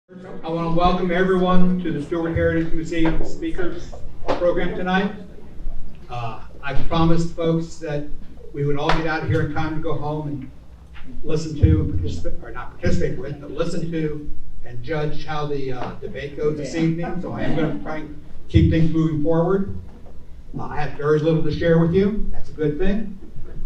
I want to welcome everyone to the Stuart Heritage Museum Speakers Program tonight. I promised folks that we would all get out of here in time to go home and listen to, and participate, or not participate with, but listen to and judge how the debate goes this evening. So I am going to try and keep things moving forward. I have very little to share with you. That's a good thing.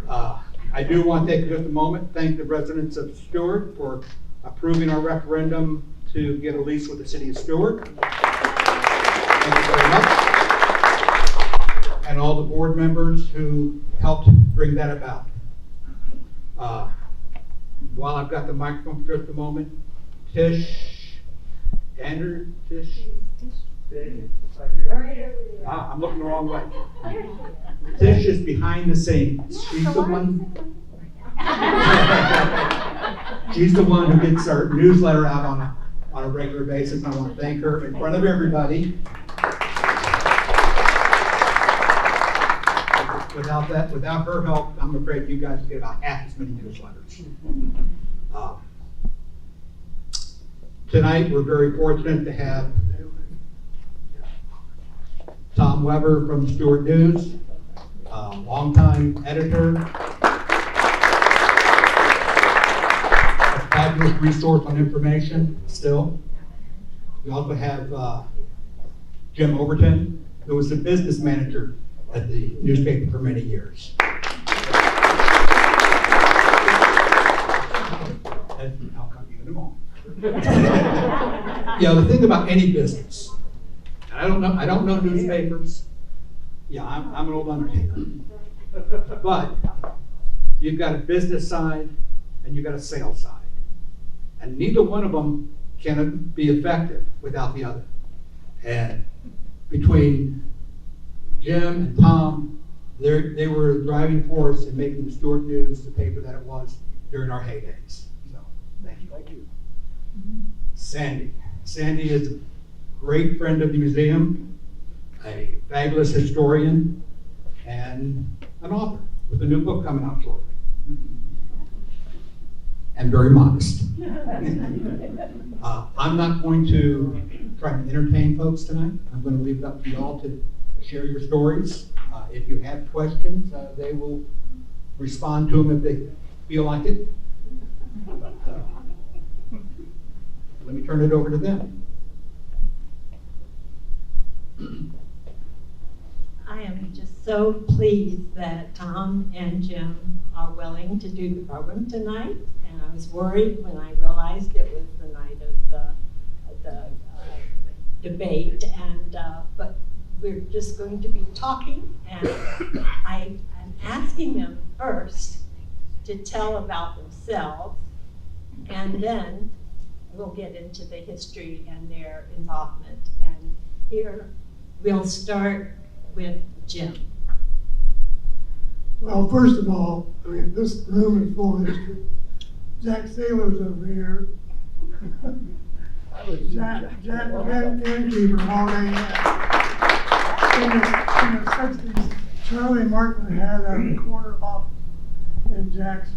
I do want to take just a moment, thank the residents of Stuart for approving our referendum to get a lease with the city of Stuart. Thank you very much. And all the board members who helped bring that about. While I've got the microphone for just a moment, Tish, I'm looking the wrong way. Tish is behind the scenes. She's the one. She's the one who gets our newsletter out on a regular basis. I want to thank her in front of everybody. Without her help, I'm afraid you guys get about half as many newsletters. Tonight, we're very fortunate to have Tom Weber from Stuart News, longtime editor, a fabulous resource on information still. We also have Jim Overton, who was the business manager at the newspaper for many years. And I'll come to you in a moment. The thing about any business, I don't know newspapers. Yeah, I'm an old undertaker. But you've got a business side and you've got a sales side. And neither one of them can be effective without the other. And between Jim and Tom, they were a driving force in making the Stuart News the paper that it was during our heydays. So, thank you. Thank you. Sandy. Sandy is a great friend of the museum, a fabulous historian, and an author with a new book coming out shortly. And very modest. I'm not going to try to entertain folks tonight. I'm going to leave it up to you all to share your stories. If you have questions, they will respond to them if they feel like it. But, let me turn it over to them. I am just so pleased that Tom and Jim are willing to do the program tonight. And I was worried when I realized it was the night of the debate. But we're just going to be talking. And I'm asking them first to tell about themselves. And then we'll get into the history and their involvement. And here we'll start with Jim. Well, first of all, this room is full of history. Jack Saylor's over here. Jack innkeeper already. In the 60s, Charlie Martin had a corner office in Jack's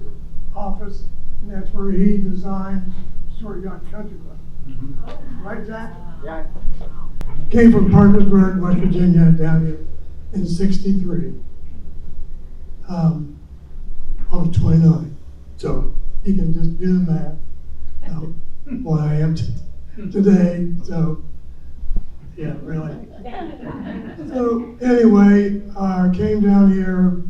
office, and that's where he designed Stuart Yacht Country Club. Right, Jack? Yeah. Came from Parkersburg, West Virginia, down here in '63. I was 29, so you can just do the math. What I am today, so yeah, really. So anyway, I came down here.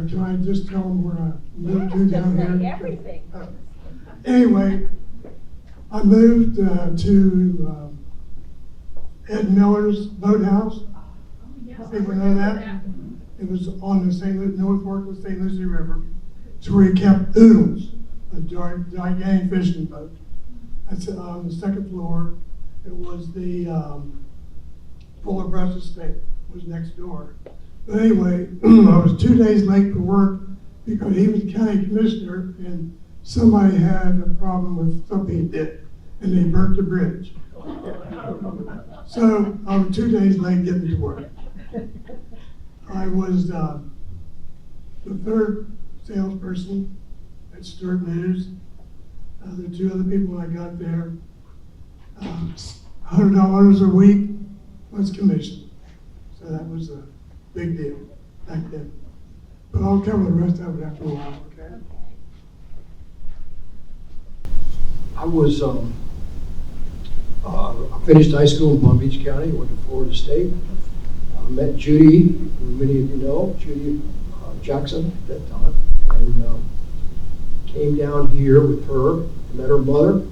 Can I just tell them where I moved to down here? Everything. Anyway, I moved to Ed Miller's boathouse. People know that? It was on the North Fork of the St. Lucie River. It's where he kept oodles, a gigantic fishing boat. That's on the second floor. It was the Fuller Brush Estate was next door. But anyway, I was 2 days late for work because he was county commissioner and somebody had a problem with something he did, and they burnt the bridge. So I was 2 days late getting to work. I was the third salesperson at Stuart News. The two other people I got there $100 a week was commission. So that was a big deal back then. But I'll cover the rest of it after a while, okay? I finished high school in Palm Beach County, went to Florida State. Met Judy, who many of you know, Judy Jackson at that time, and came down here with her, met her mother.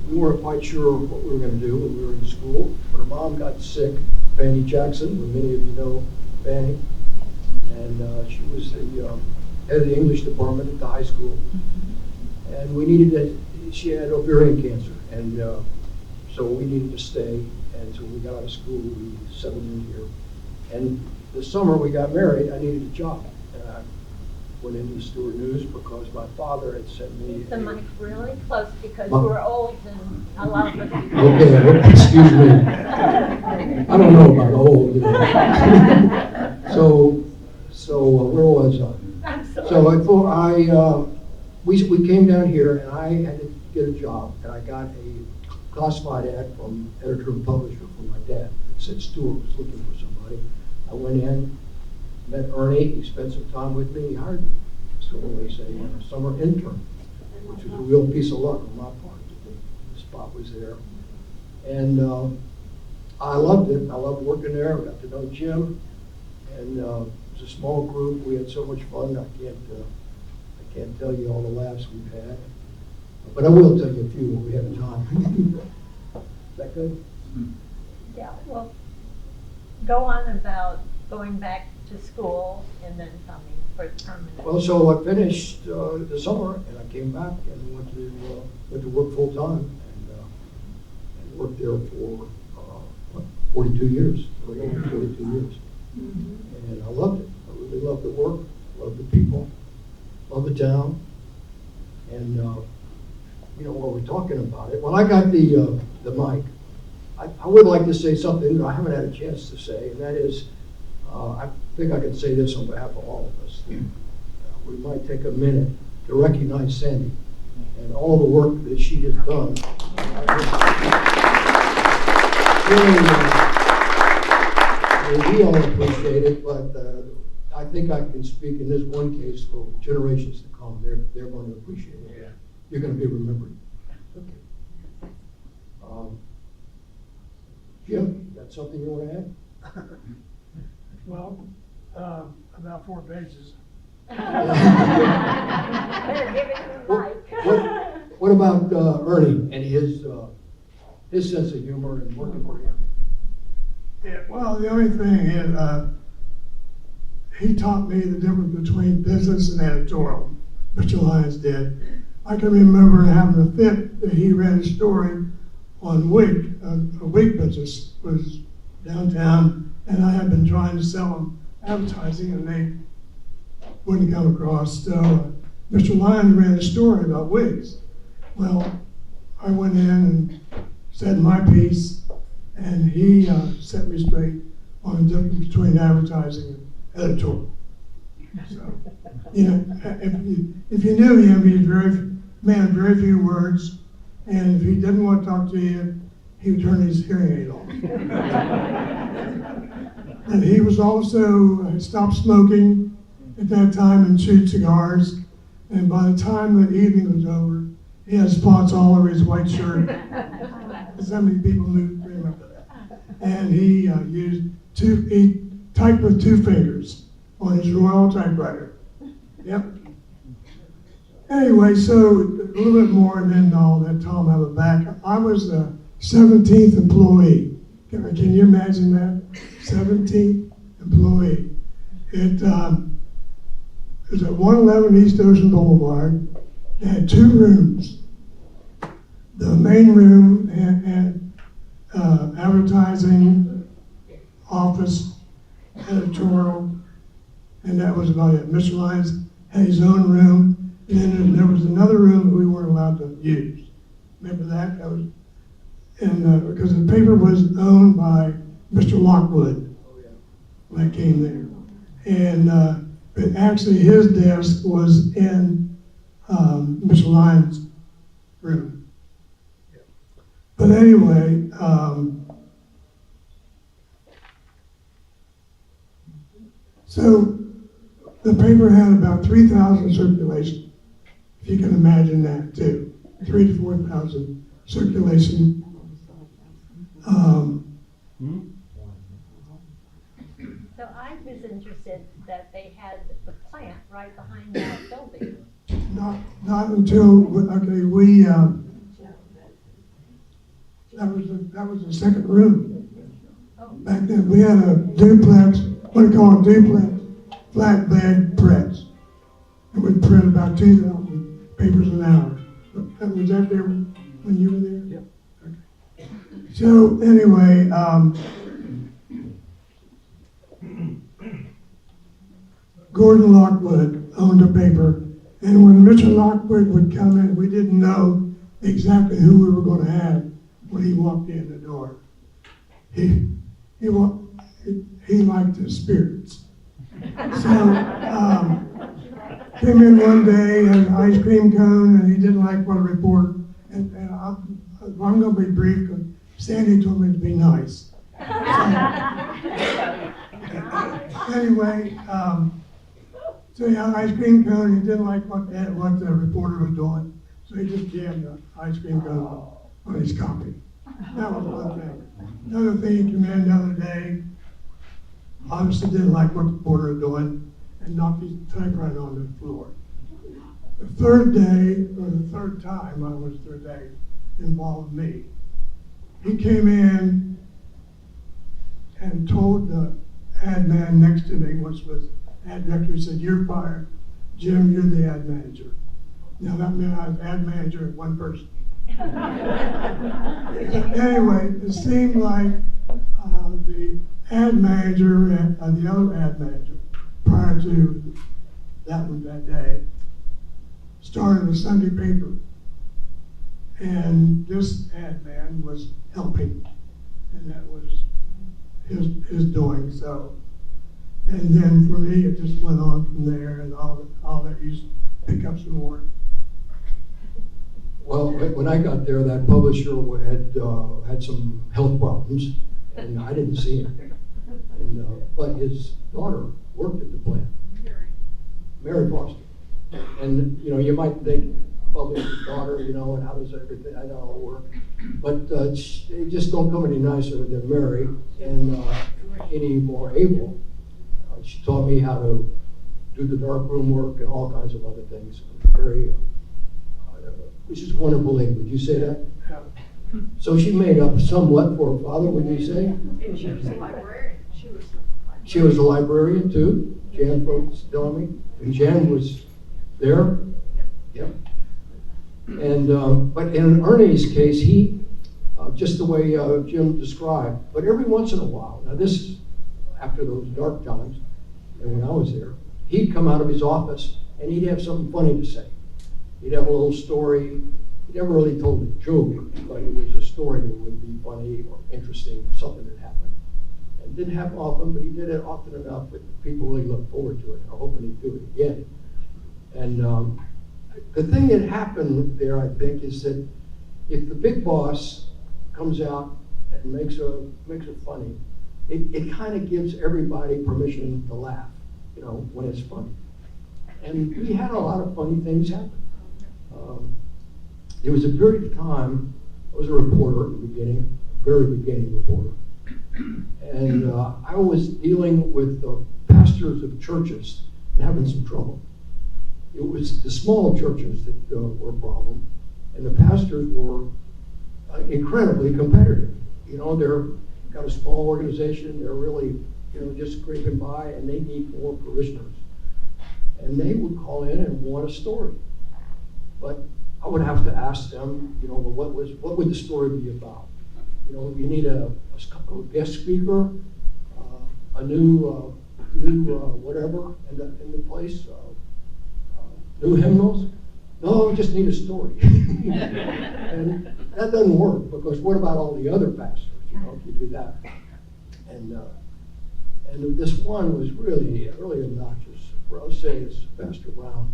We weren't quite sure what we were going to do when we were in school, but her mom got sick, Fanny Jackson, who many of you know Fanny, and she was the head of the English department at the high school, and we needed to, she had ovarian cancer, and so we needed to stay, and so we got out of school, we settled in here. And this summer we got married, I needed a job. And I went into the Stuart News because my father had sent me. Keep the mic really close because we're old and a lot of us. Okay, excuse me. I don't know about old. You know. So where was I? I'm sorry. So I thought we came down here and I had to get a job, and I got a classified ad from editor and publisher from my dad. It said Stuart was looking for somebody. I went in, met Ernie, he spent some time with me, he hired me. So they say, summer intern, which was a real piece of luck on my part. The spot was there. And I loved it. I loved working there. I got to know Jim. And it was a small group. We had so much fun. I can't tell you all the laughs we've had. But I will tell you a few when we have time. Is that good? Yeah, well, go on about going back to school and then coming for permanent. Well, so I finished the summer, and I came back and went to work full time, and worked there for 42 years. 42 years, and I loved it. I really loved the work, loved the people, loved the town, and while we're talking about it, when I got the mic, I would like to say something I haven't had a chance to say, and that is, I think I can say this on behalf of all of us. We might take a minute to recognize Sandy and all the work that she has done. We all appreciate it, but I think I can speak in this one case for generations to come. They're going to appreciate it. Yeah. You're going to be remembered. Okay. Jim, you got something you want to add? Well, about 4 pages. Better give it the mic. What about Ernie and his sense of humor and working for him? Yeah, well, the only thing is, he taught me the difference between business and editorial. Mr. Lyons did. I can remember having a fit that he read a story on wig, a wig business was downtown, and I had been trying to sell them advertising, and they wouldn't come across. So Mr. Lyons ran a story about wigs. Well, I went in and said my piece, and he set me straight on the difference between advertising and editorial. So, if you knew him, he's man of very few words, and if he didn't want to talk to you, he would turn his hearing aid off. And he was also stopped smoking at that time and chewed cigars. And by the time the evening was over, he had spots all over his white shirt. So many people knew remember that. And he he typed with 2 fingers on his Royal typewriter. Yep. Anyway, so a little bit more, and then all that Tom have it back. I was the 17th employee. Can you imagine that? 17th employee. It was at 111 East Ocean Boulevard. It had 2 rooms. The main room had advertising, office, editorial, and that was about it. Mr. Lyons had his own room, and then there was another room that we weren't allowed to use. Remember that? That was, and because the paper was owned by Mr. Lockwood when I came there. And but actually his desk was in Mr. Lyons' room. But But anyway, so the paper had about 3,000 circulation, if you can imagine that too, 3,000 to 4,000 circulation. So I was interested that they had the plant right behind that building. Not until, okay, we, that was the second room. Back then, we had a duplex, what do you call a duplex, flatbed press. And we'd print about 2,000 papers an hour. Was that there when you were there? Yep. Okay. So anyway, Gordon Lockwood owned a paper, and when Mr. Lockwood would come in, we didn't know exactly who we were going to have when he walked in the door. He liked his spirits. So came in one day, had an ice cream cone, and he didn't like what a reporter. And I'm going to be brief because Sandy told me to be nice. Anyway, so he had an ice cream cone. He didn't like what the reporter was doing, so he just jammed the ice cream cone on his copy. That was one thing. Another thing, he came in the other day, obviously didn't like what the reporter was doing, and knocked his typewriter on the floor. The third day, or the third time I was there, they involved me. He came in and told the ad man next to me, which was ad director, said, "You're fired. Jim, you're the ad manager." Now that meant I was ad manager of one person. Anyway, it seemed like the ad manager and the other ad manager prior to that one that day started a Sunday paper, and this ad man was helping, and that was his doing. So, and then for me, it just went on from there, and all that used to pick up some more. Well, when I got there, that publisher had some health problems, and I didn't see him. But his daughter worked at the plant, Mary Foster. And you might think publisher's daughter, and how does everything? I don't all work, but they just don't come any nicer than Mary, and any more able. She taught me how to do the darkroom work and all kinds of other things. Very. Which is a wonderful lady. Would you say that? Yeah. So she made up somewhat for her father, would you say? And she was a librarian. She was a librarian too. Jan was telling me. And Jan was there. Yep. And but in Ernie's case, he just the way Jim described. But every once in a while, now this is after those dark times, and when I was there, he'd come out of his office and he'd have something funny to say. He'd have a little story. He never really told a joke, but it was a story that would be funny or interesting, something that happened. And it didn't happen often, but he did it often enough that people really looked forward to it and are hoping he'd do it again. And the thing that happened there, I think, is that if the big boss comes out and makes it funny, it kind of gives everybody permission to laugh, when it's funny. And we had a lot of funny things happen. There was a period of time, I was a reporter at the beginning, very beginning reporter. And I was dealing with pastors of churches and having some trouble. It was the small churches that were a problem, and the pastors were incredibly competitive. They're got a small organization, they're really, just scraping by, and they need more parishioners. And they would call in and want a story. But I would have to ask them, what would the story be about? You need a guest speaker, a new whatever in the place, new hymnals. No, we just need a story. And that doesn't work, because what about all the other pastors? If you do that. And this one was really obnoxious. I'll say it's Pastor Brown.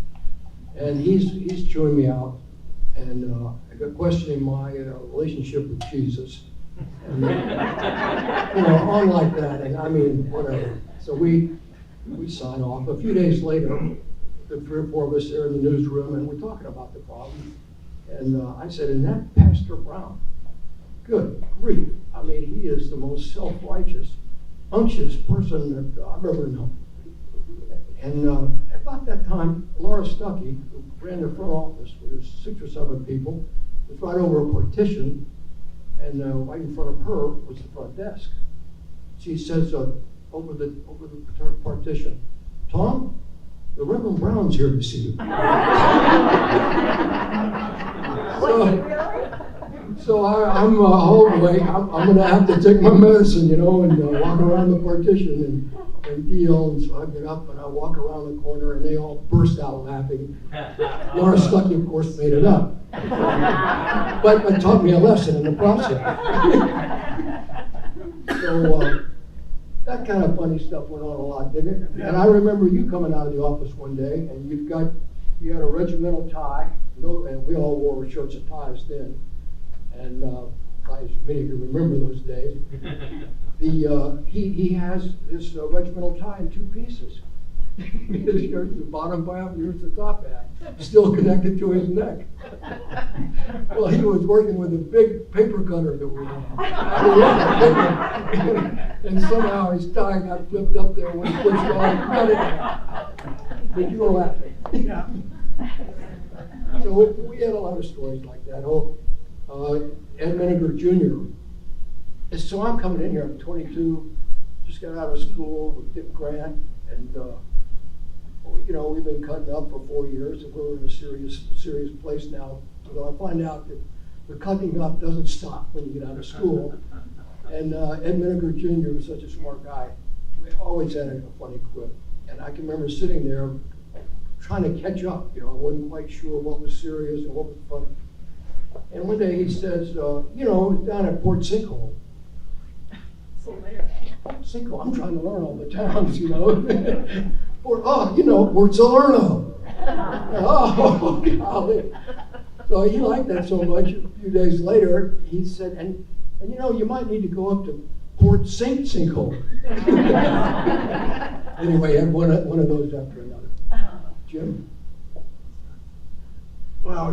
And he's chewing me out. and I got questioning my relationship with Jesus. And, on like that, and I mean, whatever. So we sign off. A few days later, the 3 or 4 of us there in the newsroom, and we're talking about the problem. And I said, "And that Pastor Brown, good grief! I mean, he is the most self-righteous, unctuous person that I've ever known." And about that time, Laura Stuckey, who ran the front office with 6 or 7 people, was right over a partition, and right in front of her was the front desk. She says over the partition, "Tom, the Reverend Brown's here to see you." So I'm boy, I'm going to have to take my medicine, and walk around the partition and deal. And so I get up and I walk around the corner, and they all burst out laughing. Laura Stuckey, of course, made it up, but taught me a lesson in the process. So that kind of funny stuff went on a lot, didn't it? And I remember you coming out of the office one day, and you had a regimental tie. And we all wore shirts and ties then. And as many of you remember those days, he has this regimental tie in 2 pieces. Here's the bottom half, here's the top half, still connected to his neck. Well, he was working with a big paper cutter that we had. And somehow his tie got flipped up there when he pushed on and cut it. But you were laughing. Yeah. So we had a lot of stories like that. Ed Miniger Jr. So I'm coming in here, I'm 22, just got out of school with Dick Grant, and we've been cutting up for 4 years, and we're in a serious place now. So I find out that the cutting up doesn't stop when you get out of school. And Ed Miniger Jr. was such a smart guy. We always had a funny quip. And I can remember sitting there trying to catch up. I wasn't quite sure what was serious and what was funny. And one day he says, it was down at Port Sinkhole. Sinkhole, I'm trying to learn all the towns, Port Salerno. Oh, golly. So he liked that so much. A few days later, he said, and you might need to go up to Port Sinkhole. Anyway, I had one of those after another. Jim? Well,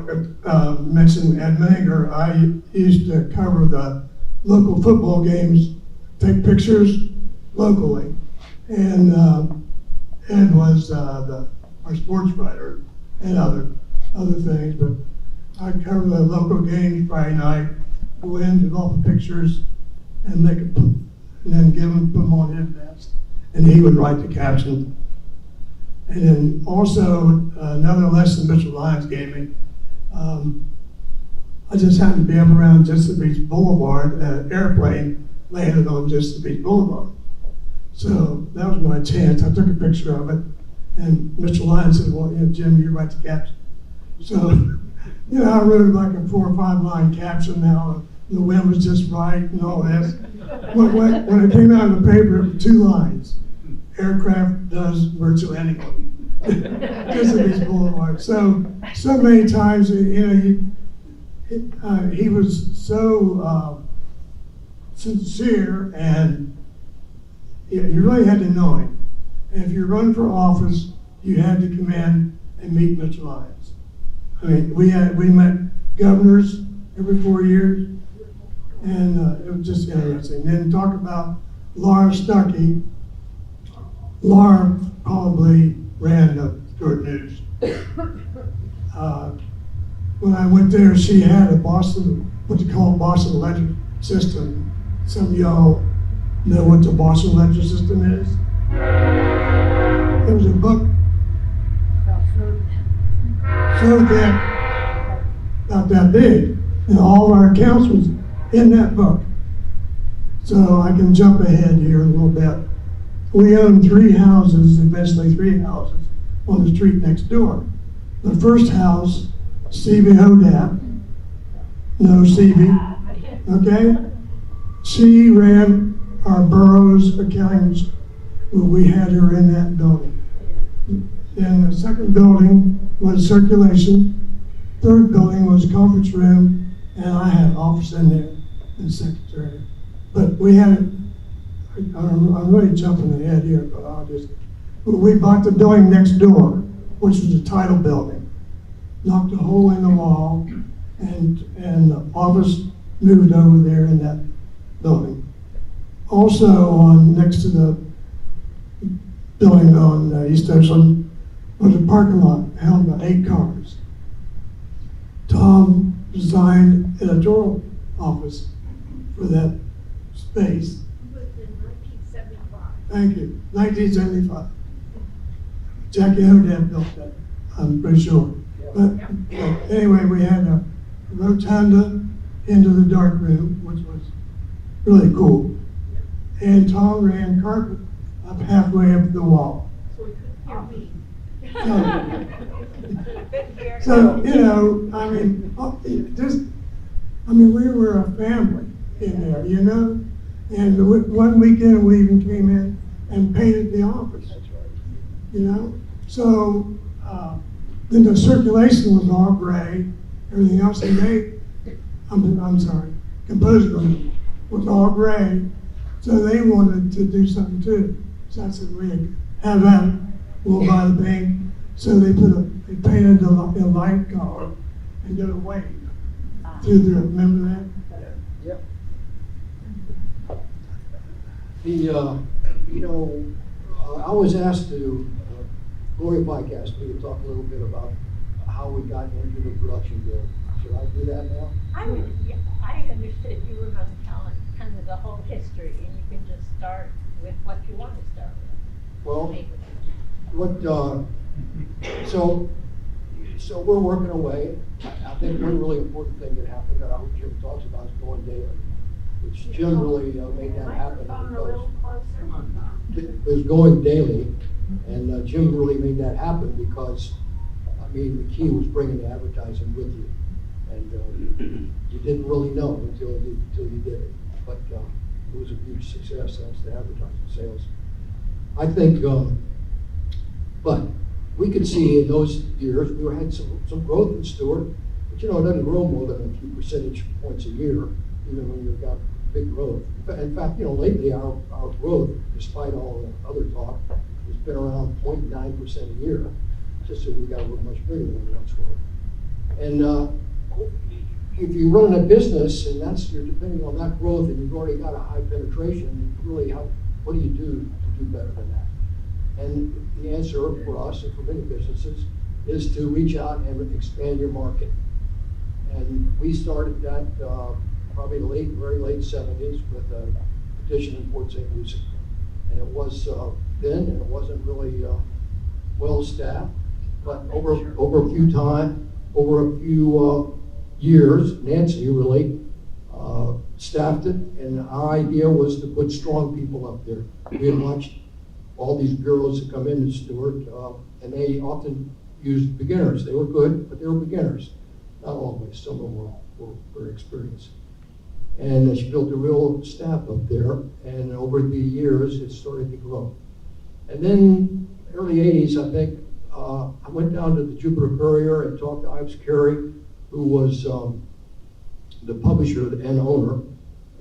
mentioned Ed Miniger. I used to cover the local football games, take pictures locally, and Ed was our sports writer and other things. But I'd cover the local games Friday night, go in, develop the pictures, and then put them on his desk, and he would write the caption. And then also another lesson Mr. Lyons gave me. I just happened to be up around Vista Beach Boulevard, an airplane landed on Vista Beach Boulevard. So that was my chance. I took a picture of it, and Mr. Lyons said, "Well, Jim, you write the caption." So, I wrote like a 4 or 5 line caption. Now the wind was just right and all that. When it came out in the paper, it was 2 lines. Aircraft does virtually anything. Just at Beach Boulevard. So many times, he was so sincere, and you really had to know him. And if you run for office, you had to come in and meet Mr. Lyons. I mean, we met governors every 4 years, and it was just interesting. Then talk about Laura Stuckey. Laura probably ran the Stuart News. When I went there, she had a what you call a Boston ledger system. Some of y'all know what the Boston ledger system is. There was a book so thick, about that big, and all of our accounts was in that book. So I can jump ahead here a little bit. We owned 3 houses, eventually 3 houses, on the street next door. The first house, Stevie Hodap, no Stevie, okay? She ran our borough's accounting. We had her in that building. Then the second building was circulation, third building was a conference room, and I had an office in there and secretary. But we had, I'm really jumping ahead here, but we bought the building next door, which was a title building. Knocked a hole in the wall, and the office moved over there in that building. Also, next to the building on East Ocean was a parking lot held by 8 cars. Tom designed an editorial office for that space. It was in 1975. Thank you, 1975. Jackie Odette built that, I'm pretty sure. But anyway, we had a rotunda into the dark room, which was really cool. And Tom ran carpet up halfway up the wall. So we couldn't hear me. So, you know, I mean, we were a family in there, you know? And one weekend we even came in and painted the office, you know? So, then the circulation was all gray, everything else I'm sorry, composer room was all gray. So they wanted to do something too. So I said, we have that, we'll buy the paint. So they painted the light color and did a wave through the, remember that? Yep. I was asked to, Gloria Pike asked me to talk a little bit about how we got into the production build. Should I do that now? I understood you were going to tell kind of the whole history, and you can just start with what you want to start with. Well, so we're working away. I think one really important thing that happened that I hope Jim talks about is going daily, which Jim really made that happen. Microphone a little closer. It was going daily, and Jim really made that happen because, I mean, the key was bringing the advertising with you. And you didn't really know until you did it. But it was a huge success thanks to advertising sales. I think, but we could see in those years, we had some growth in Stuart, but it doesn't grow more than a few percentage points a year, even when you've got big growth. In fact, lately our growth, despite all the other talk, has been around 0.9% a year, just so we got a little much bigger than we once were. And if you run a business and you're depending on that growth and you've already got a high penetration, really what do you do to do better than that? And the answer for us and for many businesses is to reach out and expand your market. And we started that probably very late 70s with a petition in Port St. Lucie. And it was thin and it wasn't really well staffed, but over a few years, Nancy really staffed it, and our idea was to put strong people up there. We had watched all these bureaus that come into Stuart, and they often used beginners. They were good, but they were beginners. Not always. Some of them were very experienced. And she built a real staff up there, and over the years, it started to grow. And then, early 80s, I think, I went down to the Jupiter Courier and talked to Ives Carey, who was the publisher and owner,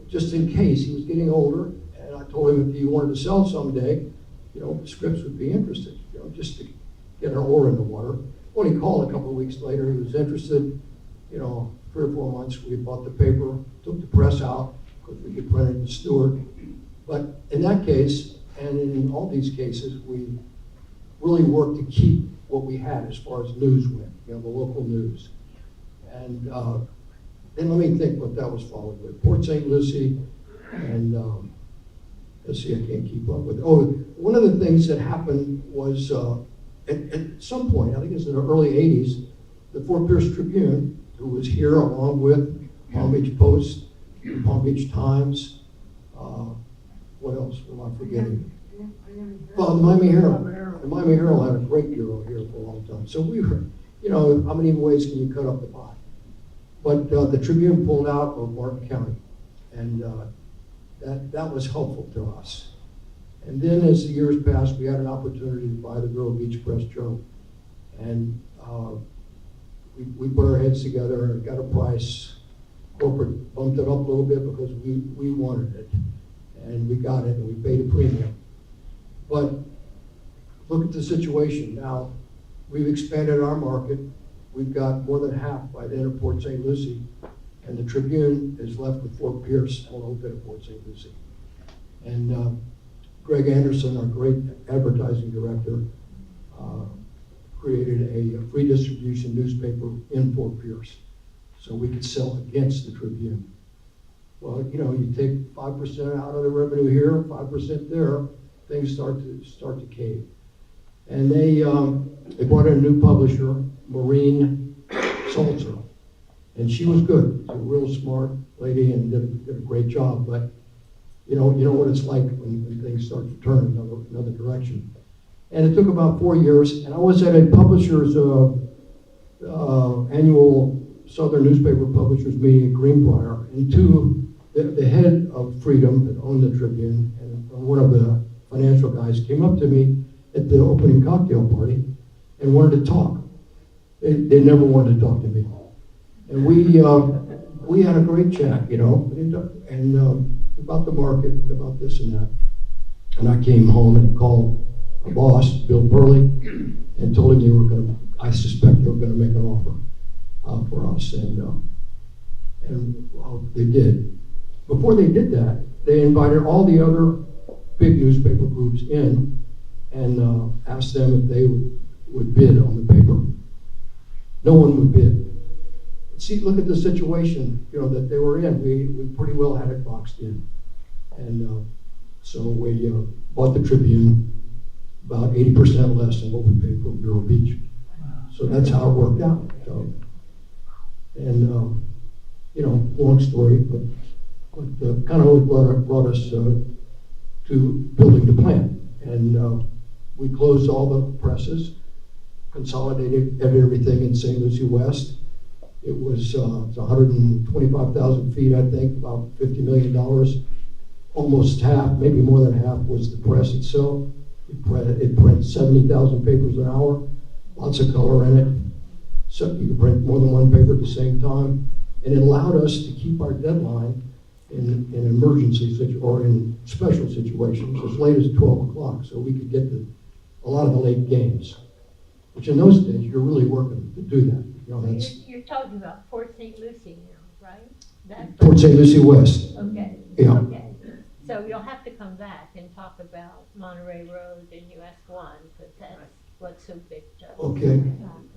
just in case. He was getting older, and I told him if he wanted to sell someday, Scripps would be interested, just to get an oar in the water. When he called a couple of weeks later, he was interested. 3 or 4 months, we bought the paper, took the press out, because we could print it in Stuart. But in that case, and in all these cases, we really worked to keep what we had as far as news went, the local news. And then let me think what that was followed with. Port St. Lucie, and let's see, I can't keep up with it. Oh, one of the things that happened was at some point, I think it was in the early 80s, the Fort Pierce Tribune, who was here along with Palm Beach Post, Palm Beach Times, what else am I forgetting? Well, the Miami Herald. The Miami Herald had a great bureau here for a long time. So we were, how many ways can you cut up the pie? But the Tribune pulled out of Martin County, and that was helpful to us. And then as the years passed, we had an opportunity to buy the Vero Beach Press Journal. And we put our heads together and got a price. Corporate bumped it up a little bit because we wanted it, and we got it, and we paid a premium. But look at the situation now. We've expanded our market. We've got more than half by the end of Port St. Lucie, and the Tribune is left with Fort Pierce, a little bit of Port St. Lucie. And Greg Anderson, our great advertising director, created a free distribution newspaper in Fort Pierce, so we could sell against the Tribune. Well, you know, you take 5% out of the revenue here, 5% there, things start to cave. And they brought in a new publisher, Maureen Salzer, and she was good. She's a real smart lady and did a great job. But you know what it's like when things start to turn another direction. And it took about 4 years, and I was at a publisher's annual Southern Newspaper Publishers meeting at Greenbrier, and the head of Freedom that owned the Tribune and one of the financial guys came up to me at the opening cocktail party and wanted to talk. They never wanted to talk to me. And we had a great chat, you know, and about the market, about this and that. And I came home and called our boss, Bill Burley, and told him I suspect they were going to make an offer for us. And they did. Before they did that, they invited all the other big newspaper groups in and asked them if they would bid on the paper. No one would bid. See, look at the situation, you know, that they were in. We pretty well had it boxed in. And so we bought the Tribune about 80% less than what we paid for Vero Beach. So that's how it worked out. So, and you know, long story, but kind of brought us to building the plant. And we closed all the presses, consolidated everything in St. Lucie West. It was 125,000 feet, I think, about $50 million. Almost half, maybe more than half, was the press itself. It prints 70,000 papers an hour, lots of color in it. So you can print more than one paper at the same time. And it allowed us to keep our deadline in emergency or in special situations as late as 12 o'clock, so we could get to a lot of the late games, which in those days, you're really working to do that. You know, that's You're talking about Port St. Lucie now, right? That's Port St. Lucie West. Okay. Yeah. Okay. So you'll have to come back and talk about Monterey Road and US 1, because that's what's so big. Okay.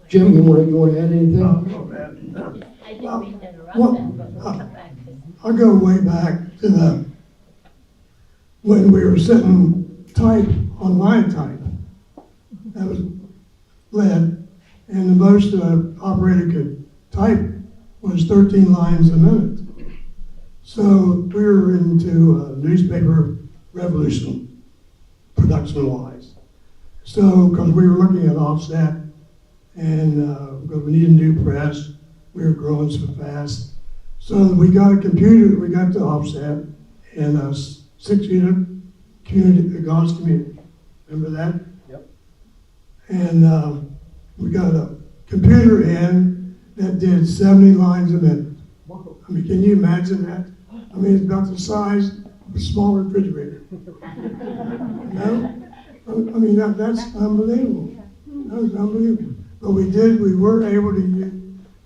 Jim, you want to add anything? I didn't mean to interrupt that, but we'll come back to I'll go way back to when we were sitting type on line type. That was lead, and the most an operator could type was 13 lines a minute. So we were into a newspaper revolution, production-wise. So, because we were looking at offset, and because we needed a new press, we were growing so fast. So we got a computer, we got the offset, and a 6-unit Gauss community. Remember that? Yep. And we got a computer in that did 70 lines a minute. I mean, can you imagine that? I mean, it's about the size of a small refrigerator. You know? I mean, that's unbelievable. That was unbelievable. But we were able to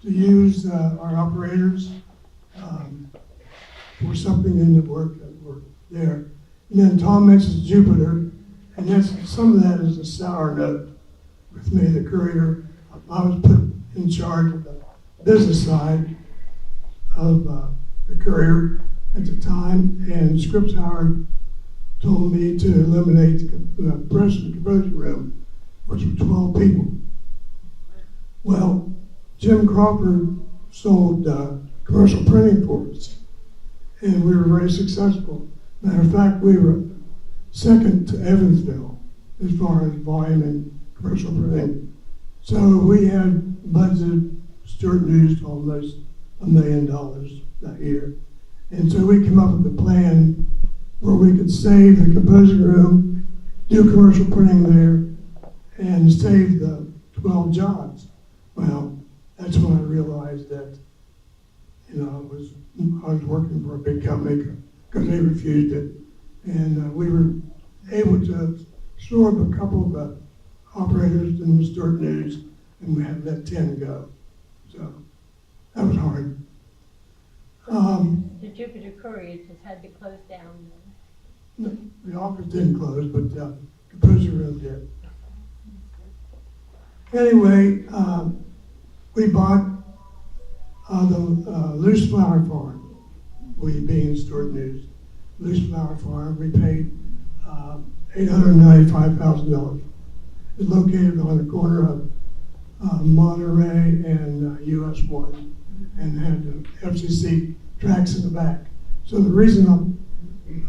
use our operators for something in the work that were there. And then Tom mentions Jupiter, and some of that is a sour note with me, the courier. I was put in charge of the business side of the courier at the time, and Scripps Howard told me to eliminate the press and conversion room, which were 12 people. Well, Jim Crawford sold commercial printing for us, and we were very successful. Matter of fact, we were second to Evansville as far as volume in commercial printing. So we had budgeted Stuart News to almost $1 million that year. And so we came up with a plan where we could save the composing room, do commercial printing there, and save the 12 jobs. Well, that's when I realized that, I was working for a big company because they refused it. And we were able to absorb a couple of the operators in the Stuart News, and we had to let 10 go. So that was hard. The Jupiter Courier just had to close down. The office didn't close, but the composer room did. Anyway, we bought the Loose Flower Farm, we being Stuart News. Loose Flower Farm, we paid $895,000. It's located on the corner of Monterey and US 1, and had the FCC tracks in the back. So the reason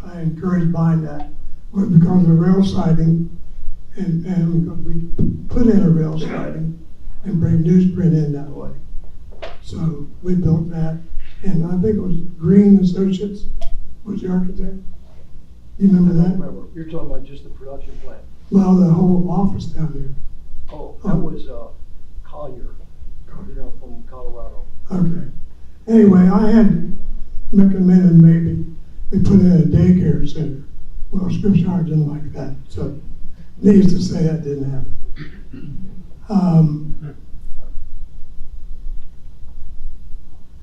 I encouraged buying that was because of the rail siding, and because we put in a rail siding and bring newsprint in that way. So we built that, and I think it was Green Associates was the architect. You remember that? Remember, you're talking about just the production plant. Well, the whole office down there. Oh, that was Collier, from Colorado. Okay. Anyway, I had recommended maybe we put in a daycare center. Well, Scripps Howard didn't like that, so needless to say that didn't happen.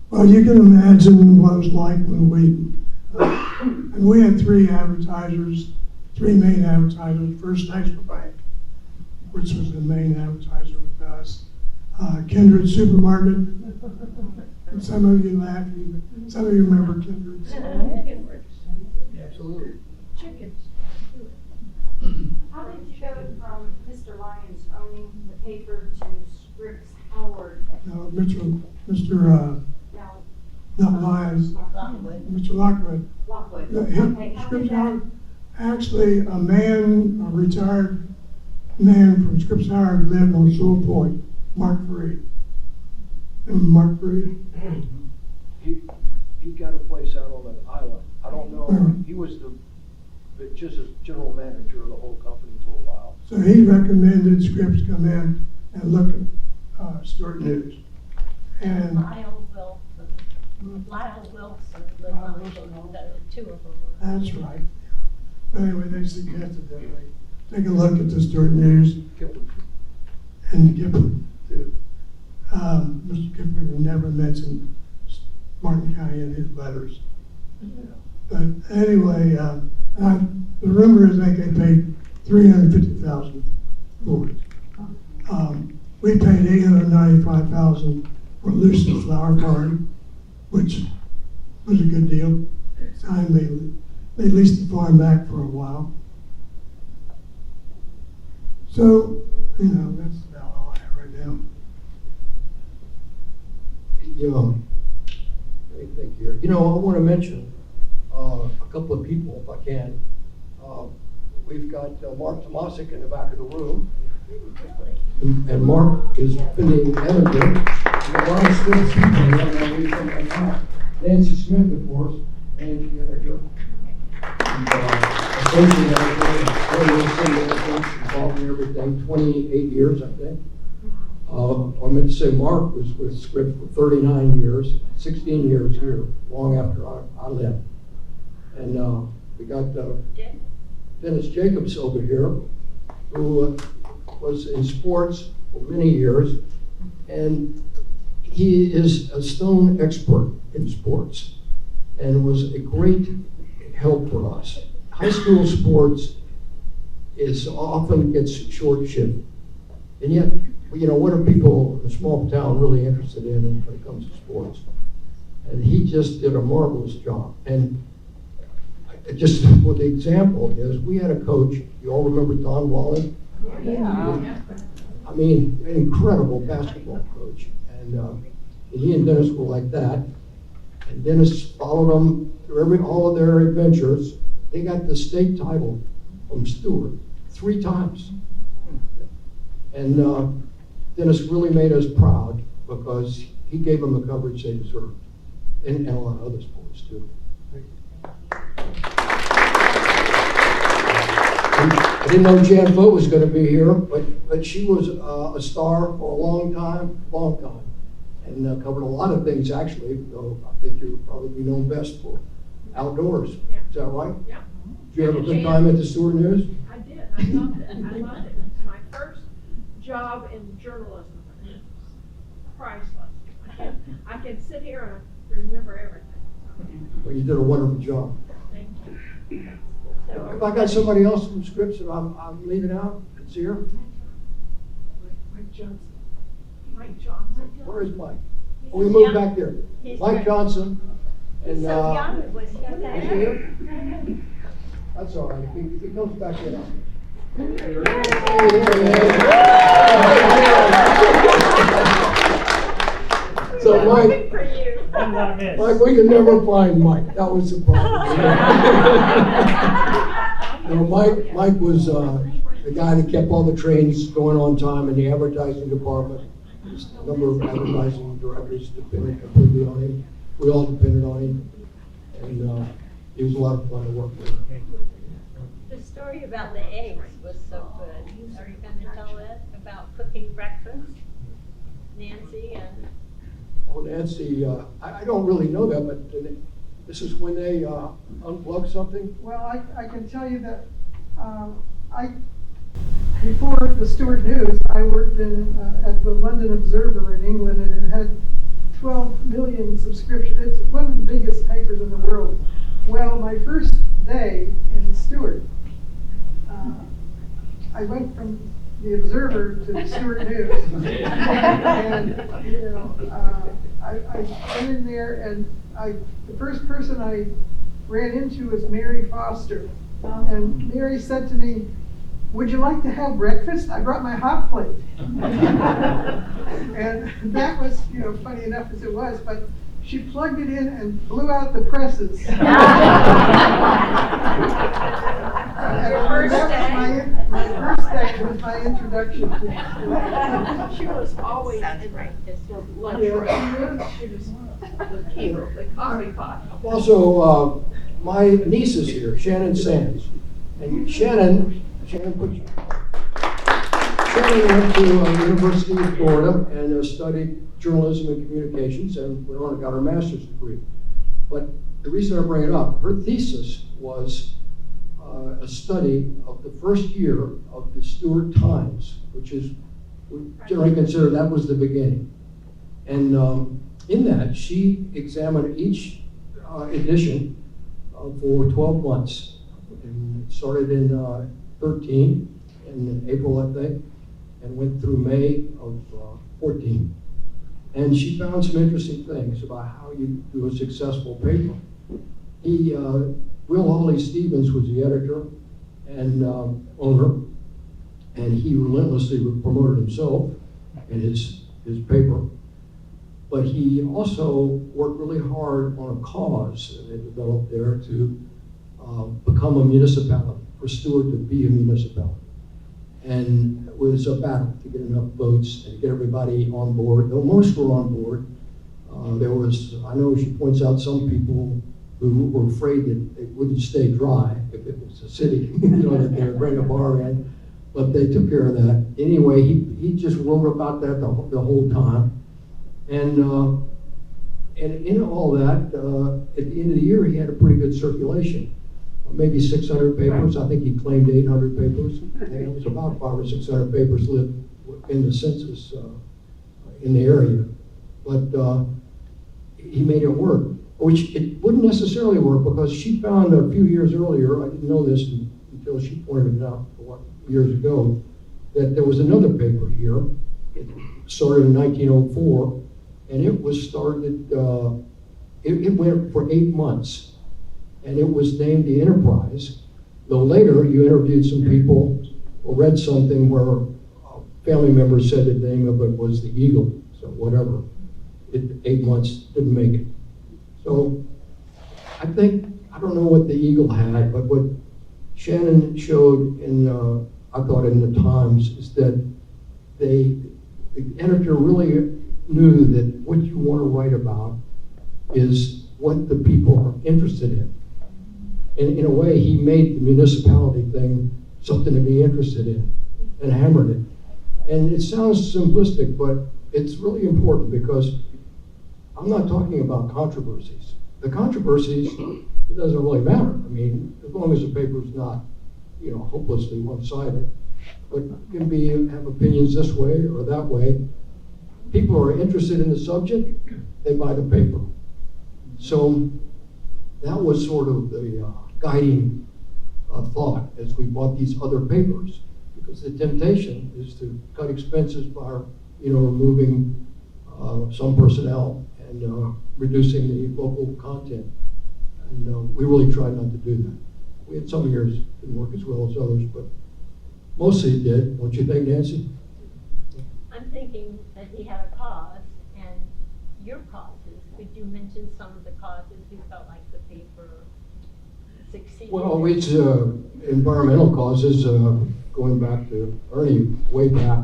Well, you can imagine what it was like when and we had three main advertisers. First National Bank, which was the main advertiser with us. Kindred Supermarket. And some of you laugh, some of you remember Kindred. Absolutely. Chickens. How did you go from Mr. Lyons owning the paper to Scripps Howard? No, Mr. Now, not Lyons, Lockwood. Mr. Lockwood. Lockwood. No, Okay, how Scripps did that? Howard, actually, a retired man from Scripps Howard lived on Sewell Point, Mark Freed. Remember Mark Freed? He got a place out on an island. I don't know, Mhm. he was just as general manager of the whole company for a while. So he recommended Scripps come in and look at Stuart News. And Lyle Wilson lived on the two of them. that's right. But anyway, they suggested that they take a look at the Stuart News Kipling. and Kipling too. Mr. Kipling never mentioned Martin County in his letters. But anyway, the rumor is they paid $350,000 for it. We paid $895,000 for Lucy's Flower Farm, which was a good deal. It's time they leased the farm back for a while. So, that's about all I have right now. Let me think here. I want to mention a couple of people, if I can. We've got Mark Tomasic in the back of the room. And Mark is been editor. A lot of still people. Nancy Smith, of course, managing editor. And associate editor, Involved in everything, 28 years, I think. I meant to say Mark was with Scripps for 39 years, 16 years here, long after I left. And we got Dennis Jacobs over here, who was in sports for many years, and he is a stone expert in sports and was a great help for us. High school sports often gets short shift, and yet, what are people in a small town really interested in when it comes to sports? And he just did a marvelous job. And just for the example is, we had a coach, you all remember Don Wallen? Yeah. I mean, an incredible basketball coach. And he and Dennis were like that. And Dennis followed them through all of their adventures. They got the state title from Stuart 3 times. And Dennis really made us proud because he gave them the coverage they deserved, and a lot of other sports too. I didn't know Jan Vogt was going to be here, but she was a star for a long time. and covered a lot of things, actually, though I think you'll probably be known best for outdoors. Yeah. Is that right? Yeah. Did you have a good time at the Stuart News? I did. I loved it. I loved it. It's my first job in journalism. It was priceless. I can sit here and remember everything. Well, you did a wonderful job. Thank you. If I got somebody else from scripts that I'm leaving out, it's here. Mike Johnson. Mike Johnson. Where is Mike? Oh, we moved back there. He's Mike here. Johnson. And, He's so young, it was is he here? That's all right. He comes back in. So Mike, For you. Mike, we could never find Mike. That was the problem. You know, Mike was the guy that kept all the trains going on time in the advertising department. There's a number of advertising directors depended completely on him. We all depended on him, and he was a lot of fun to work with. The story about the eggs was so good. Are you going to tell it about cooking breakfast? Nancy and Oh, Nancy, I don't really know that, but this is when they unplug something? Well, I can tell you that before the Stuart News, I worked at the London Observer in England, and it had 12 million subscriptions. It's one of the biggest papers in the world. Well, my first day in Stuart, I went from the Observer to the Stuart News. And, you know, I went in there, and the first person I ran into was Mary Foster. And Mary said to me, "Would you like to have breakfast? I brought my hot plate." And that was, you know, funny enough as it was, but she plugged it in and blew out the presses. Your first day? My first day was my introduction to She was always in the lunchroom. She was the coffee pot. Also, my niece is here, Shannon Sands. And Shannon went to the University of Florida and studied journalism and communications and went on and got her master's degree. But the reason I bring it up, her thesis was a study of the first year of the Stuart Times, which is, we generally consider that was the beginning. And in that, she examined each edition for 12 months. And it started in 13, in April, I think, and went through May of 14. And she found some interesting things about how you do a successful paper. Will Hawley Stevens was the editor and owner, and he relentlessly promoted himself and his paper. But he also worked really hard on a cause that they developed there to become a municipality, for Stuart to be a municipality. And it was a battle to get enough votes and get everybody on board, though most were on board. I know she points out some people who were afraid that it wouldn't stay dry if it was a city, you know, that they would bring a bar in, but they took care of that. Anyway, he just wrote about that the whole time. And in all that, at the end of the year, he had a pretty good circulation. Maybe 600 papers. I think he claimed 800 papers. And it was about 500 or 600 papers lived in the census in the area. But he made it work, which it wouldn't necessarily work because she found a few years earlier, I didn't know this until she pointed it out years ago, that there was another paper here. It started in 1904, and it was started, it went for 8 months. And it was named the Enterprise, though later you interviewed some people or read something where family members said the name of it was the Eagle, so whatever. 8 months didn't make it. So I don't know what the Eagle had, but what Shannon showed I thought in the Times, is that the editor really knew that what you want to write about is what the people are interested in. And in a way, he made the municipality thing something to be interested in and hammered it. And it sounds simplistic, but it's really important because I'm not talking about controversies. The controversies, it doesn't really matter. I mean, as long as the paper's not, hopelessly one-sided, but can have opinions this way or that way. People are interested in the subject, they buy the paper. So that was sort of the guiding thought as we bought these other papers, because the temptation is to cut expenses by, removing some personnel and reducing the local content. And we really tried not to do that. We had some years it didn't work as well as others, but mostly it did. Don't you think, Nancy? I'm thinking that he had a cause, and your causes. Could you mention some of the causes you felt like the paper succeeded? Well, it's environmental causes, going back to Ernie, way back.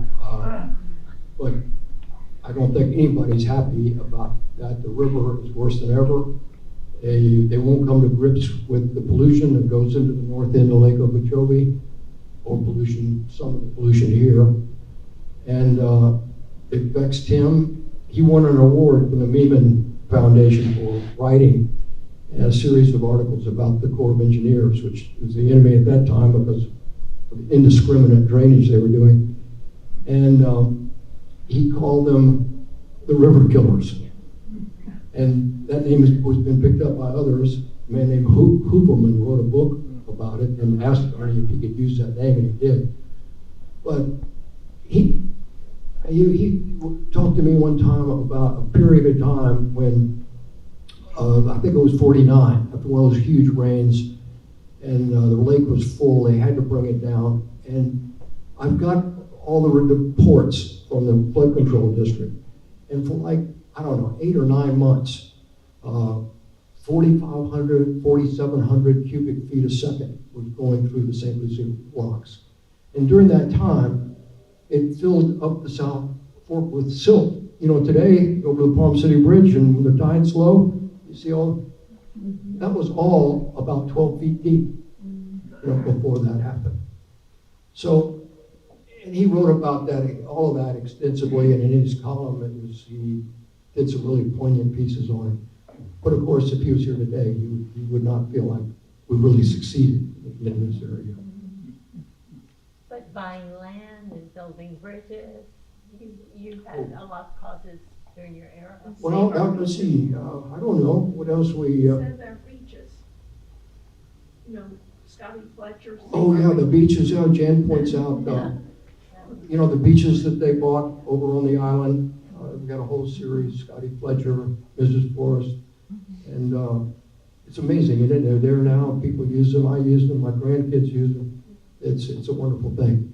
But I don't think anybody's happy about that. The river is worse than ever. They won't come to grips with the pollution that goes into the north end of Lake Okeechobee, or some of the pollution here. And it vexed him. He won an award from the Meeman Foundation for writing a series of articles about the Corps of Engineers, which was the enemy at that time because of the indiscriminate drainage they were doing. And he called them the river killers. And that name has been picked up by others. A man named Hooverman wrote a book about it and asked Ernie if he could use that name, and he did. But he talked to me one time about a period of time when, I think it was 49, after one of those huge rains, and the lake was full. They had to bring it down. And I've got all the reports from the flood control district. And for 8 or 9 months, 4,500, 4,700 cubic feet a second was going through the St. Lucie locks. And during that time, it filled up the South Fork with silt. Today, over the Palm City Bridge, and when the tide's low, you see that was all about 12 feet deep, before that happened. So, and he wrote about that, all of that extensively, and in his column, he did some really poignant pieces on it. But of course, if he was here today, he would not feel like we really succeeded in this area. But buying land and building bridges, you had a lot of causes during your era. Well, let's see, I don't know, what else we... Said there are beaches. Scotty Fletcher. Oh yeah, the beaches, Jan points out, the beaches that they bought over on the island. We've got a whole series, Scotty Fletcher, Mrs. Forrest, and it's amazing, isn't it? They're there now, people use them, I use them, my grandkids use them. It's a wonderful thing.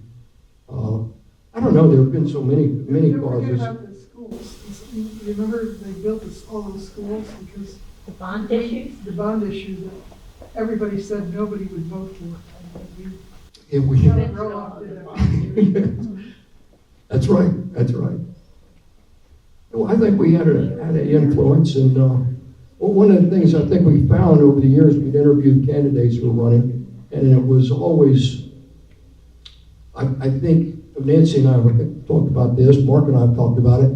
I don't know, there have been so many Don't causes. forget about the schools. You remember they built all those schools because The bond issues? the bond issue that everybody said nobody would vote for. Yeah, we- Kind of roll off to That's right. Well, I think we had an influence, and one of the things I think we found over the years, we'd interviewed candidates who were running, and it was always, I think Nancy and I talked about this, Mark and I have talked about it,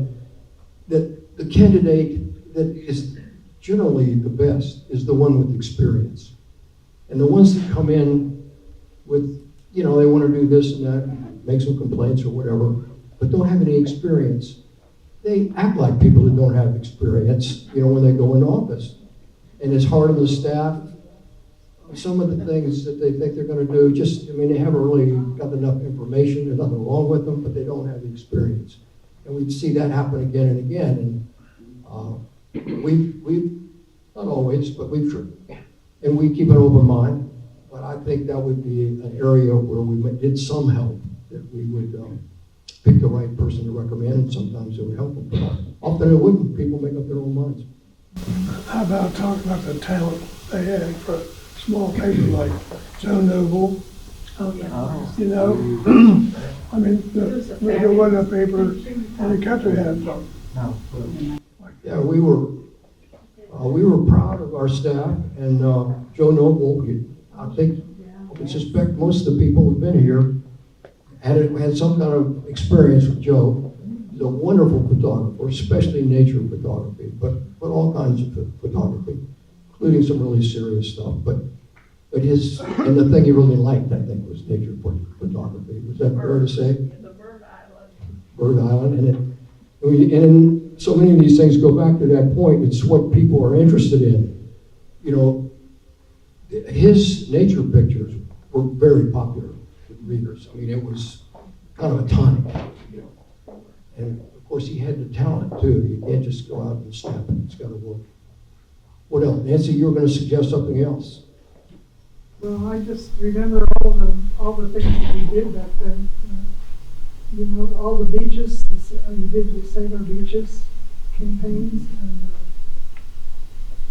that the candidate that is generally the best is the one with experience. And the ones that come in with, they want to do this and that, make some complaints or whatever, but don't have any experience, they act like people that don't have experience, when they go into office. And it's hard on the staff. Some of the things that they think they're going to do, they haven't really got enough information. There's nothing wrong with them, but they don't have the experience. And we see that happen again and again. And we've not always, but and we keep an open mind. But I think that would be an area where we did some help, that we would pick the right person to recommend, and sometimes it would help them. But often it wouldn't. People make up their own minds. How about talking about the talent they had for a small paper like Joe Noble? Oh, yeah. There wasn't a paper in the country had. Yeah, we were proud of our staff, and Joe Noble, I think, I suspect most of the people who've been here had some kind of experience with Joe. He's a wonderful photographer, especially nature photography, but all kinds of photography, including some really serious stuff. But and the thing he really liked, I think, was nature photography. Was that fair to say? The Bird Island. Bird Island, and so many of these things go back to that point. It's what people are interested in. You know, his nature pictures were very popular with readers. I mean, it was kind of a tonic, you know. And of course, he had the talent too. You can't just go out and snap it. It's got to work. What else, Nancy? You were going to suggest something else. Well, I just remember all the things that we did back then. You know, all the beaches, you did the Save Our Beaches campaigns,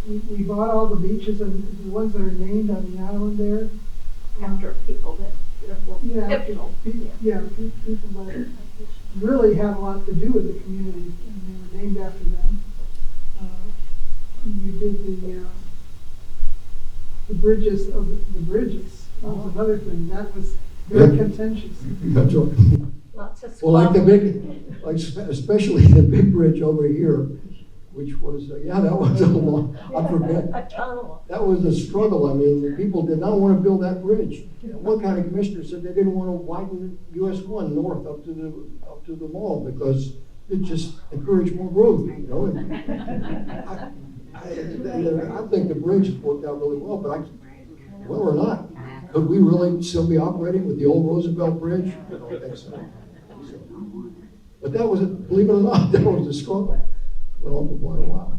and we bought all the beaches and the ones that are named on the island there. After people that were Yeah, pivotal. people that really had a lot to do with the community, and they were named after them. You did the bridges of the bridges. That was another thing. That was very contentious. That's right. Lots of Well, like the squabbles. big, especially the big bridge over here, which was, that was a long, I forget. A tunnel. That was a struggle. I mean, the people did not want to build that bridge. One county commissioner said they didn't want to widen US 1 north up to the mall because it just encouraged more growth, you know. And I think the bridge has worked out really well, but well or not, could we really still be operating with the old Roosevelt Bridge? I don't think so. But that was, believe it or not, that was a struggle. Went on for quite a while.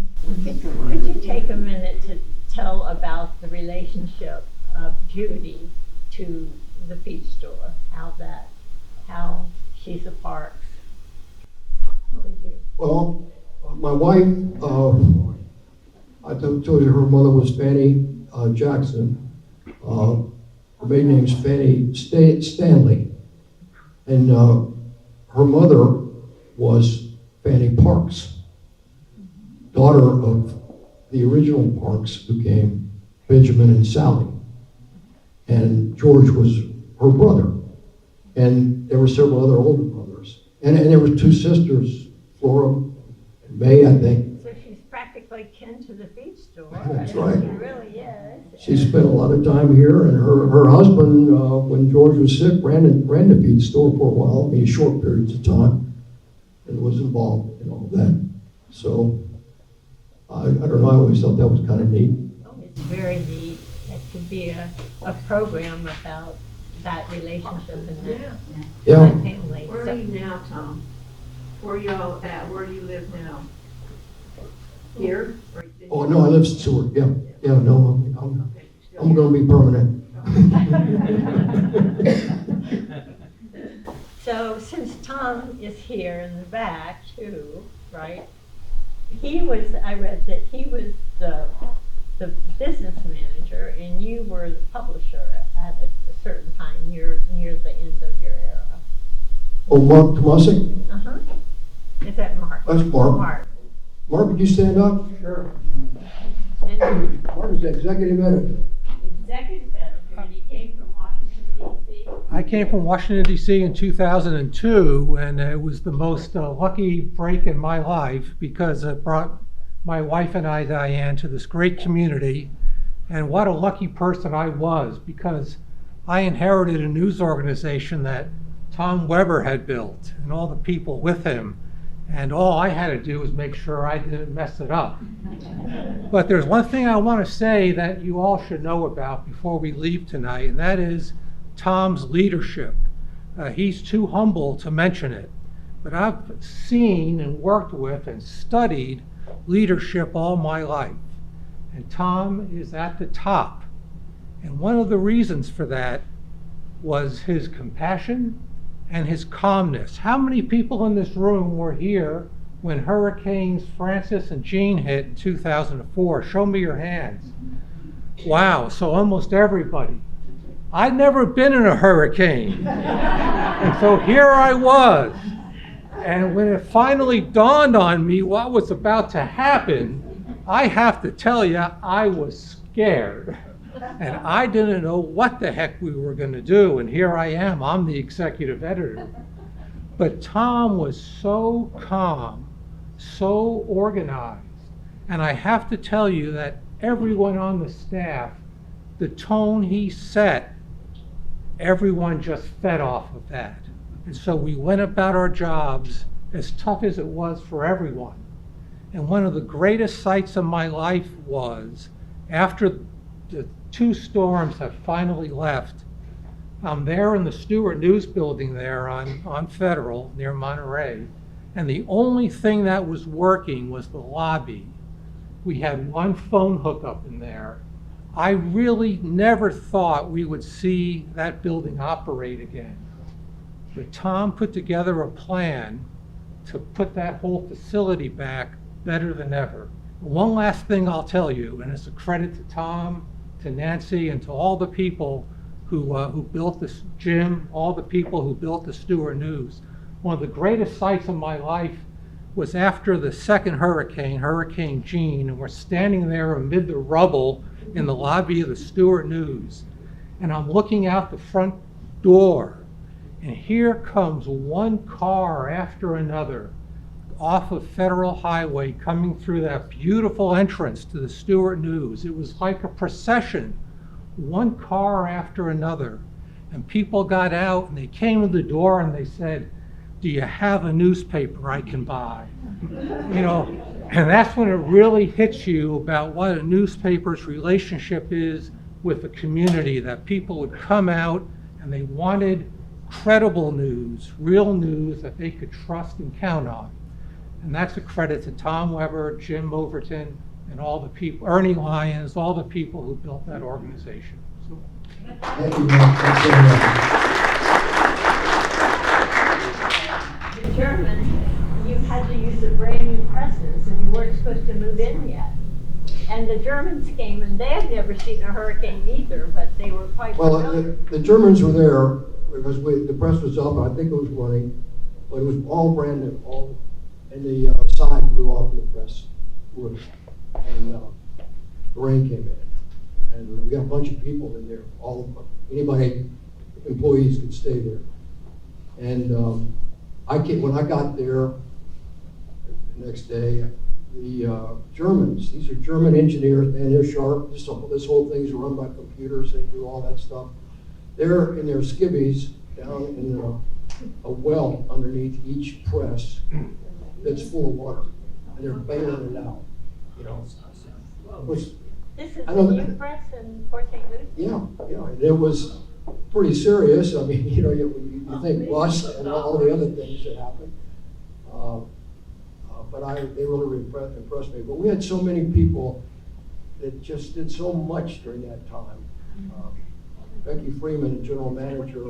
Could you take a minute to tell about the relationship of Judy to the feed store? How she's a part? Well, my wife, I told you her mother was Fanny Jackson. Her maiden name's Fanny Stanley. And her mother was Fanny Parks, daughter of the original Parks, who came Benjamin and Sally. And George was her brother. And there were several other older brothers. And there were two sisters, Flora and May, I think. So she's practically kin to the feed store. That's right. She really is. She spent a lot of time here, and her husband, when George was sick, ran the feed store for a while, I mean, short periods of time, and was involved in all that. So, I don't know, I always thought that was kind of neat. Oh, it's very neat. It could be a program about that relationship and that Yeah. family. Where So- are you now, Tom? Where are you all at? Where do you live now? Here? Or did Oh, you- no, I live in Stuart, yeah. Yeah, no, I'm gonna be permanent. So since Tom is here in the back too, right? I read that he was the business manager and you were the publisher at a certain time, near the end of your era. Oh, Mark Tomasic? Uh-huh. Is that Mark? That's Mark. Mark. Mark, would you stand up? Sure. And Mark is the executive editor. executive editor, and he came from Washington, D.C. I came from Washington, D.C. in 2002, and it was the most lucky break in my life because it brought my wife and I, Diane, to this great community. And what a lucky person I was, because I inherited a news organization that Tom Weber had built and all the people with him. And all I had to do was make sure I didn't mess it up. But there's one thing I want to say that you all should know about before we leave tonight, and that is Tom's leadership. He's too humble to mention it, but I've seen and worked with and studied leadership all my life. And Tom is at the top. And one of the reasons for that was his compassion and his calmness. How many people in this room were here when Hurricanes Francis and Jean hit in 2004? Show me your hands. Wow, so almost everybody. I'd never been in a hurricane. And so here I was. And when it finally dawned on me what was about to happen, I have to tell you, I was scared. And I didn't know what the heck we were going to do. And here I am, I'm the executive editor. But Tom was so calm, so organized, and I have to tell you that everyone on the staff, the tone he set, everyone just fed off of that. And so we went about our jobs, as tough as it was for everyone. And one of the greatest sights of my life was, after the 2 storms have finally left, I'm there in the Stuart News building there on Federal, near Monterey, and the only thing that was working was the lobby. We had one phone hookup in there. I really never thought we would see that building operate again. But Tom put together a plan to put that whole facility back better than ever. One last thing I'll tell you, and it's a credit to Tom, to Nancy, and to all the people who built this gym, all the people who built the Stuart News. One of the greatest sights of my life was after the second hurricane, Hurricane Jean, and we're standing there amid the rubble in the lobby of the Stuart News. And I'm looking out the front door, and here comes one car after another off of Federal Highway coming through that beautiful entrance to the Stuart News. It was like a procession, one car after another. And people got out and they came to the door and they said, "Do you have a newspaper I can buy?" You know, and that's when it really hits you about what a newspaper's relationship is with the community, that people would come out and they wanted credible news, real news that they could trust and count on. And that's a credit to Tom Weber, Jim Overton, and all the people, Ernie Lyons, all the people who built that organization. So, Thank you, Mark. Thanks very much. The Germans, you had to use the brand new presses and you weren't supposed to move in yet. And the Germans came and they had never seen a hurricane either, but they were quite familiar. The Germans were there because the press was up, I think it was running, but it was all brand new, and the side blew off the press roof, and the rain came in. And we got a bunch of people in there, anybody, employees could stay there. And when I got there the next day, the Germans, these are German engineers, man, they're sharp. This whole thing's run by computers, they do all that stuff. They're in their skivvies down in a well underneath each press that's full of water, and they're bailing it out, you know. Which, This is the new press in Port St. Lucie? yeah, and it was pretty serious. I mean, you know, you think rust and all the other things that happened. But they really impressed me. But we had so many people that just did so much during that time. Becky Freeman, the general manager,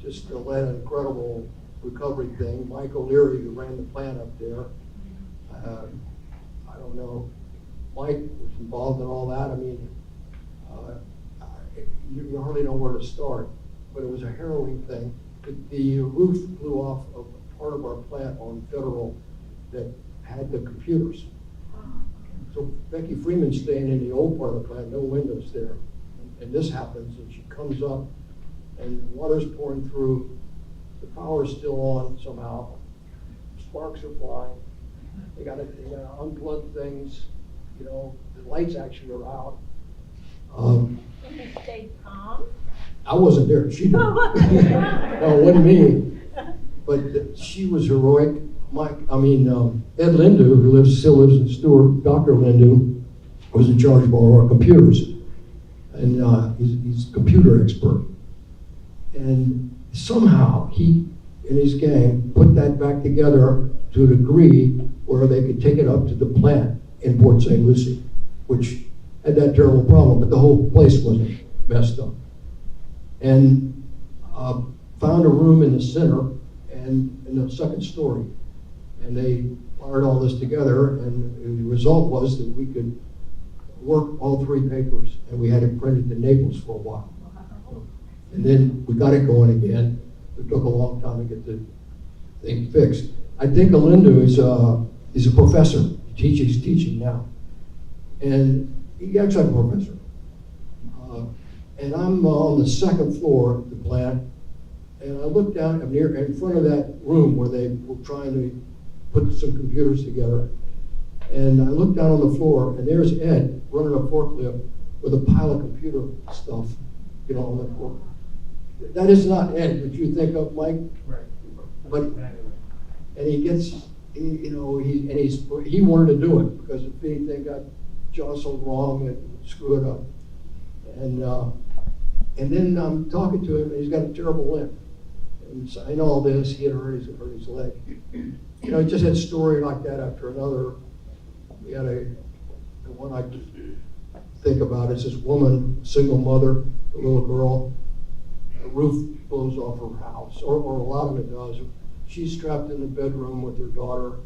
just led an incredible recovery thing. Mike O'Leary, who ran the plant up there, I don't know, Mike was involved in all that. I mean, you hardly know where to start, but it was a harrowing thing. The roof blew off of part of our plant on Federal that had the computers. So Becky Freeman's staying in the old part of the plant, no windows there. And this happens, and she comes up, and the water's pouring through. The power's still on somehow. Sparks are flying. They got to unplug things. You know, the lights actually are out. And you stayed calm? I wasn't there. She did. No, it wasn't me. But she was heroic. Ed Lindu, who still lives in Stuart, Dr. Lindu, was in charge of all our computers. And he's a computer expert. And somehow he and his gang put that back together to a degree where they could take it up to the plant in Port St. Lucie, which had that terrible problem, but the whole place wasn't messed up. And found a room in the center and in the second story. And they wired all this together, and the result was that we could work all 3 papers, and we had it printed in Naples for a while. And then we got it going again. It took a long time to get the thing fixed. I think Alindu is a professor. He's teaching now. And he's actually a professor. And I'm on the second floor of the plant, And I looked down, I'm near, in front of that room where they were trying to put some computers together. And I looked down on the floor, and there's Ed running a forklift with a pile of computer stuff, you know, on the floor. That is not Ed that you think of, Mike. Right. But, and he gets, you know, he wanted to do it because if anything got jostled wrong, it would screw it up. And then I'm talking to him, and he's got a terrible limp. And so I know all this, he had hurt his leg. You know, he just had a story like that after another. We had the one I think about is this woman, single mother, a little girl, a roof blows off her house, or a lot of it does. She's strapped in the bedroom with her daughter,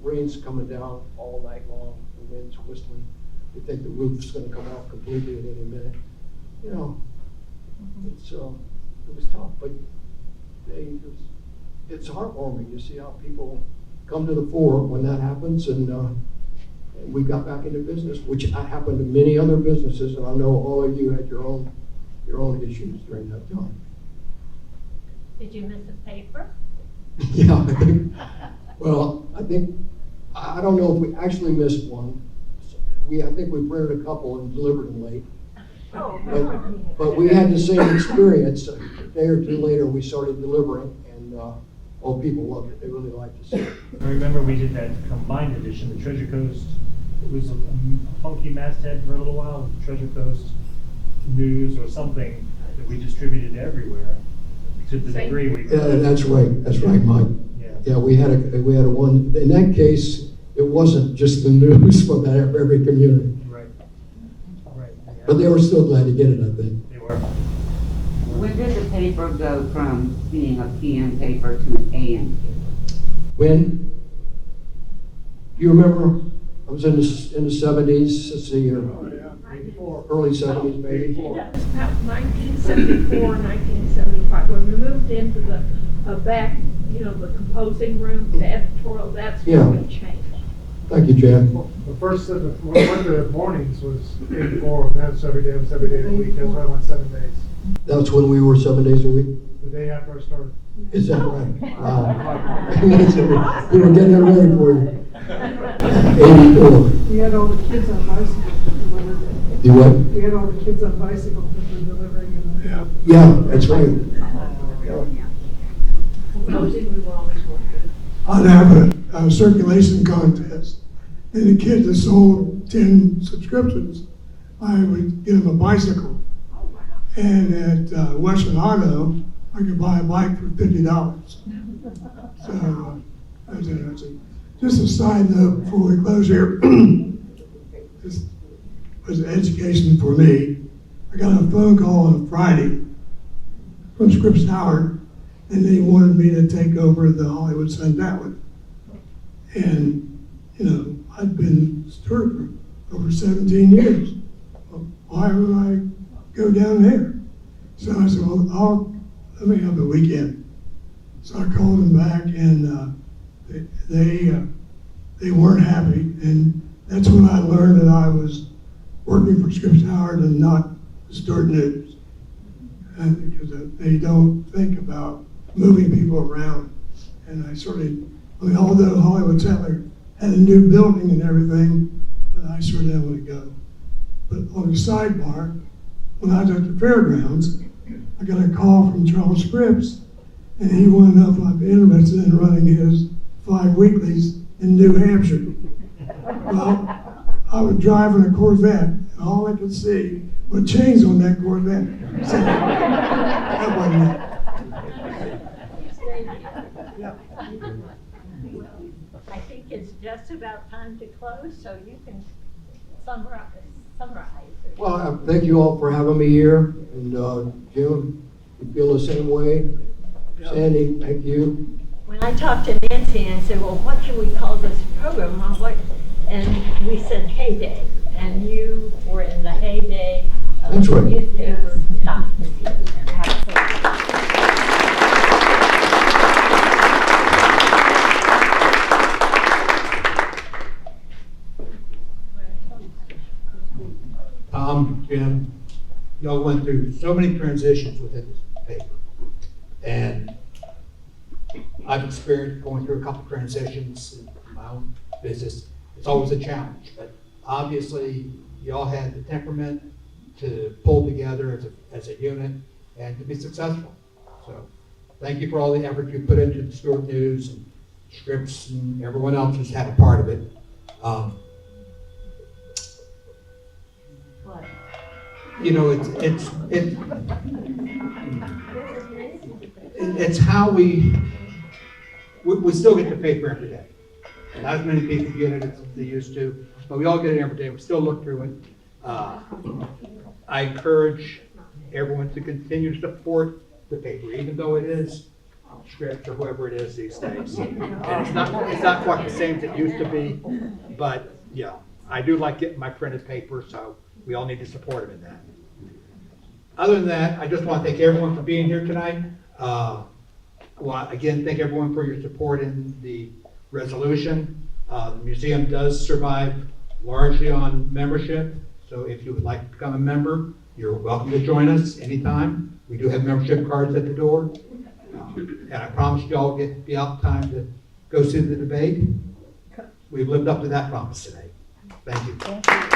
rain's coming down all night long, the wind's whistling. They think the roof's gonna come off completely at any minute. You know, it was tough, but it's heartwarming. You see how people come to the fore when that happens, and we got back into business, which happened to many other businesses, and I know all of you had your own issues during that time. Did you miss a paper? Yeah, I think, I don't know if we actually missed one. I think we printed a couple and delivered them late. Oh, But we had the same experience. A day or two later, we started delivering, and people loved it. They really liked to see it. I remember we did that combined edition, the Treasure Coast. It was a funky masthead for a little while, the Treasure Coast News or something that we distributed everywhere to the degree we could. Yeah, that's right, Mike. Yeah, we had a one. In that case, it wasn't just the news for that every community. Right. But they were still glad to get it, I think. They were. When did the paper go from being a PM paper to an AM paper? When? Do you remember? I was in the 70s, let's see here. Early 70s, maybe. That was about 1974, 1975, when we moved into the back, the composing room, the editorial, that's Yeah. when we changed. Thank you, Jan. The first, one of the mornings was 84, and that's every day of the week, that's why I went 7 days. That's when we were 7 days a week? The day after I started. Is that right? Wow. We were getting it ready for you. 84. We had all the kids on bicycles that delivered it. You what? We had all the kids on bicycles that were delivering it. Yeah. Yeah, that's right. Composing, we were always working. I'd have a circulation contest, and the kid that sold 10 subscriptions, I would give him a bicycle. And at Western Auto, I could buy a bike for $50. So that was interesting. Just a side note before we close here, this was education for me. I got a phone call on Friday from Scripps Howard, and they wanted me to take over the Hollywood Sun-Dallas. And, I'd been Stuart for over 17 years. Well, why would I go down there? So I said, well, let me have the weekend. So I called them back, and they weren't happy. And that's when I learned that I was working for Scripps Howard and not the Stuart News. And because they don't think about moving people around. And although Hollywood Settler had a new building and everything, but I sure didn't want to go. But on the sidebar, when I was at the fairgrounds, I got a call from Charles Scripps, and he wanted to know if I'd be interested in running his 5 weeklies in New Hampshire. Well, I was driving a Corvette, and all I could see were chains on that Corvette. So, that wasn't it. I think it's just about time to close, so you can summarize. Well, thank you all for having me here. And Jim, you feel the same way? Yeah. Sandy, thank you. When I talked to Nancy, and I said, well, what should we call this program? And we said Heyday. And you were in the Heyday That's right. newspaper times. Jim, y'all went through so many transitions within this paper. And I've experienced going through a couple transitions in my own business. It's always a challenge, but obviously you all had the temperament to pull together as a unit and to be successful. So thank you for all the effort you put into the Stuart News and Scripps and everyone else who's had a part of it. You know, it's how we still get the paper every day. Not as many people get it as they used to, but we all get it every day. We still look through it. I encourage everyone to continue to support the paper, even though it is Scripps or whoever it is these days. And it's not quite the same as it used to be, but yeah, I do like getting my printed paper, so we all need to support them in that. Other than that, I just want to thank everyone for being here tonight. Well, again, thank everyone for your support in the resolution. The museum does survive largely on membership, so if you would like to become a member, you're welcome to join us anytime. We do have membership cards at the door. And I promise you all will be out time to go see the debate. We've lived up to that promise today. Thank you.